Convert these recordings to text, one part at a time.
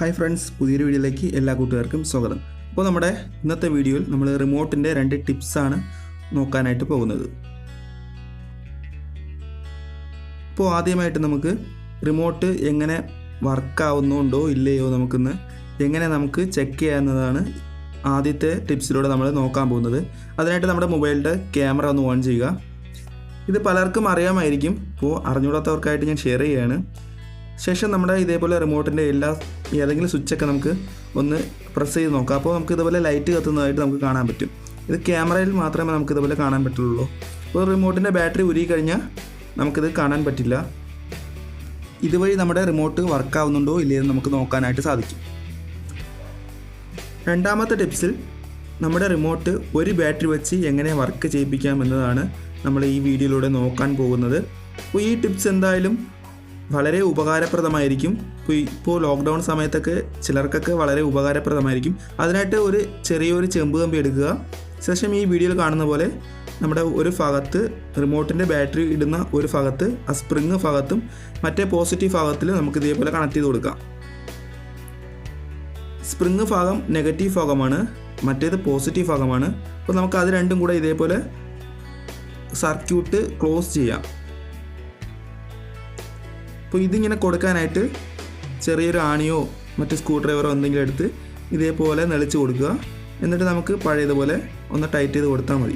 Hi friends, പുതിയൊരു വീഡിയോയിലേക്ക് എല്ലാ കൂട്ടുകാർക്കും സ്വാഗതം. അപ്പോൾ നമ്മുടെ ഇന്നത്തെ വീഡിയോയിൽ നമ്മൾ റിമോട്ടിൻ്റെ 2 ടിപ്സാണ് നോക്കാനായിട്ട് പോകുന്നത്. അപ്പോൾ ആദ്യമായിട്ട് നമുക്ക് റിമോട്ട് എങ്ങനെ വർക്കാവുന്നുണ്ടോ ഇല്ലയോ എങ്ങനെ നമുക്ക് ചെക്ക് ചെയ്യാവുന്നതാണ് ആദ്യത്തെ ടിപ്സിലൂടെ നമ്മൾ നോക്കാൻ പോകുന്നത്. അതിനായിട്ട് നമ്മുടെ മൊബൈലിൻ്റെ ക്യാമറ ഒന്ന് ഓൺ ചെയ്യുക. ഇത് പലർക്കും അറിയാമായിരിക്കും, അപ്പോൾ അറിഞ്ഞുകൂടാത്തവർക്കായിട്ട് ഞാൻ ഷെയർ ചെയ്യുകയാണ്. ശേഷം നമ്മുടെ ഇതേപോലെ റിമോട്ടിൻ്റെ ഏതെങ്കിലും സ്വിച്ചൊക്കെ നമുക്ക് ഒന്ന് പ്രസ് ചെയ്ത് നോക്കാം. അപ്പോൾ നമുക്ക് ഇതുപോലെ ലൈറ്റ് കത്തുന്നതായിട്ട് നമുക്ക് കാണാൻ പറ്റും. ഇത് ക്യാമറയിൽ മാത്രമേ നമുക്ക് ഇതുപോലെ കാണാൻ പറ്റുള്ളൂ. അപ്പോൾ റിമോട്ടിൻ്റെ ബാറ്ററി ഉരുകിക്കഴിഞ്ഞാൽ നമുക്കിത് കാണാൻ പറ്റില്ല. ഇതുവഴി നമ്മുടെ റിമോട്ട് വർക്കാവുന്നുണ്ടോ ഇല്ലയെന്ന് നമുക്ക് നോക്കാനായിട്ട് സാധിക്കും. രണ്ടാമത്തെ ടിപ്സിൽ നമ്മുടെ റിമോട്ട് ഒരു ബാറ്ററി വെച്ച് എങ്ങനെ വർക്ക് ചെയ്യിപ്പിക്കാം എന്നതാണ് നമ്മൾ ഈ വീഡിയോയിലൂടെ നോക്കാൻ പോകുന്നത്. അപ്പോൾ ഈ ടിപ്സ് എന്തായാലും വളരെ ഉപകാരപ്രദമായിരിക്കും. ഇപ്പോൾ ലോക്ക്ഡൗൺ സമയത്തൊക്കെ ചിലർക്കൊക്കെ വളരെ ഉപകാരപ്രദമായിരിക്കും. അതിനായിട്ട് ഒരു ചെറിയൊരു ചെമ്പ് കമ്പി എടുക്കുക. ശേഷം ഈ വീഡിയോയിൽ കാണുന്ന പോലെ നമ്മുടെ ഒരു ഭാഗത്ത് റിമോട്ടിൻ്റെ ബാറ്ററി ഇടുന്ന ഒരു ഭാഗത്ത് ആ സ്പ്രിങ് ഭാഗത്തും മറ്റേ പോസിറ്റീവ് ഭാഗത്തിൽ നമുക്ക് ഇതേപോലെ കണക്ട് ചെയ്ത് കൊടുക്കാം. സ്പ്രിങ് ഭാഗം നെഗറ്റീവ് ഭാഗമാണ്, മറ്റേത് പോസിറ്റീവ് ഭാഗമാണ്. അപ്പോൾ നമുക്ക് അത് രണ്ടും കൂടെ ഇതേപോലെ സർക്യൂട്ട് ക്ലോസ് ചെയ്യാം. അപ്പോൾ ഇതിങ്ങനെ കൊടുക്കാനായിട്ട് ചെറിയൊരു ആണിയോ മറ്റ് സ്ക്രൂ ഡ്രൈവറോ എന്തെങ്കിലും എടുത്ത് ഇതേപോലെ നെളിച്ച് കൊടുക്കുക. എന്നിട്ട് നമുക്ക് പഴയതുപോലെ ഒന്ന് ടൈറ്റ് ചെയ്ത് കൊടുത്താൽ മതി.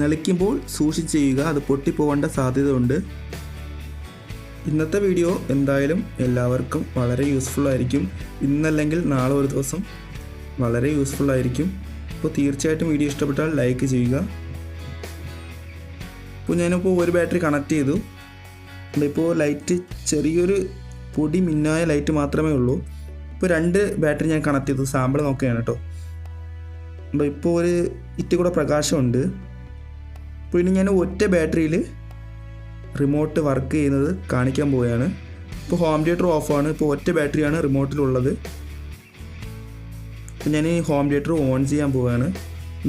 നെളിക്കുമ്പോൾ സൂക്ഷിച്ച് ചെയ്യുക, അത് പൊട്ടിപ്പോകേണ്ട സാധ്യത ഉണ്ട്. ഇന്നത്തെ വീഡിയോ എന്തായാലും എല്ലാവർക്കും വളരെ യൂസ്ഫുള്ളായിരിക്കും. ഇന്നല്ലെങ്കിൽ നാളെ ഒരു ദിവസം വളരെ യൂസ്ഫുള്ളായിരിക്കും. അപ്പോൾ തീർച്ചയായിട്ടും വീഡിയോ ഇഷ്ടപ്പെട്ടാൽ ലൈക്ക് ചെയ്യുക. അപ്പോൾ ഞാനിപ്പോൾ ഒരു ബാറ്ററി കണക്ട് ചെയ്തു. ഇപ്പോൾ ലൈറ്റ് ചെറിയൊരു പൊടി മിന്നായ ലൈറ്റ് മാത്രമേ ഉള്ളൂ. ഇപ്പോൾ 2 ബാറ്ററി ഞാൻ കണക്ട് ചെയ്തു, സാമ്പിൾ നോക്കുകയാണ് കേട്ടോ. അപ്പോൾ ഇപ്പോൾ ഒരു ഇറ്റ് കൂടെ പ്രകാശമുണ്ട്. അപ്പോൾ ഇനി ഞാൻ ഒറ്റ ബാറ്ററിയിൽ റിമോട്ട് വർക്ക് ചെയ്യുന്നത് കാണിക്കാൻ പോവുകയാണ്. ഇപ്പോൾ ഹോം തിയേറ്റർ ഓഫാണ്. ഇപ്പോൾ ഒറ്റ ബാറ്ററിയാണ് റിമോട്ടിലുള്ളത്. അപ്പോൾ ഞാൻ ഈ ഹോം തിയേറ്റർ ഓൺ ചെയ്യാൻ പോവുകയാണ്.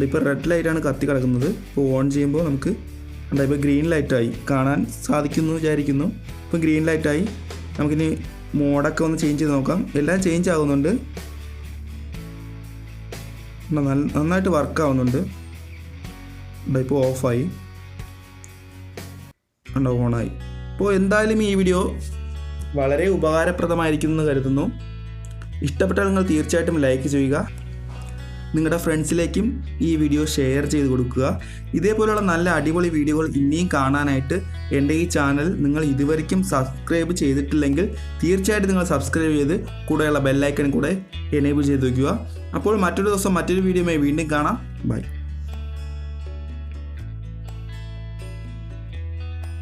ഇപ്പോൾ റെഡ് ലൈറ്റാണ് കത്തി കിടക്കുന്നത്. ഇപ്പോൾ ഓൺ ചെയ്യുമ്പോൾ നമുക്ക് ഇപ്പോൾ ഗ്രീൻ ലൈറ്റായി കാണാൻ സാധിക്കുന്നു വിചാരിക്കുന്നു. ഇപ്പോൾ ഗ്രീൻ ലൈറ്റായി. നമുക്കിനി മോഡൊക്കെ ഒന്ന് ചേഞ്ച് ചെയ്ത് നോക്കാം. എല്ലാം ചേഞ്ച് ആകുന്നുണ്ട്, നന്നായിട്ട് വർക്ക് ആവുന്നുണ്ട്. ഇപ്പോൾ ഓഫായി, ഓണായി. അപ്പോൾ എന്തായാലും ഈ വീഡിയോ വളരെ ഉപകാരപ്രദമായിരിക്കും എന്ന് കരുതുന്നു. ഇഷ്ടപ്പെട്ടാൽ നിങ്ങൾ തീർച്ചയായിട്ടും ലൈക്ക് ചെയ്യുക. നിങ്ങളുടെ ഫ്രണ്ട്സിലേക്കും ഈ വീഡിയോ ഷെയർ ചെയ്ത് കൊടുക്കുക. ഇതേപോലെയുള്ള നല്ല അടിപൊളി വീഡിയോകൾ ഇനിയും കാണാനായിട്ട് എൻ്റെ ഈ ചാനൽ നിങ്ങൾ ഇതുവരെയും സബ്സ്ക്രൈബ് ചെയ്തിട്ടില്ലെങ്കിൽ തീർച്ചയായിട്ടും നിങ്ങൾ സബ്സ്ക്രൈബ് ചെയ്ത് കൂടെയുള്ള ബെല്ലൈക്കൺ കൂടെ എനേബിൾ ചെയ്ത് വയ്ക്കുക. അപ്പോൾ മറ്റൊരു ദിവസം മറ്റൊരു വീഡിയോയുമായി വീണ്ടും കാണാം. ബൈ.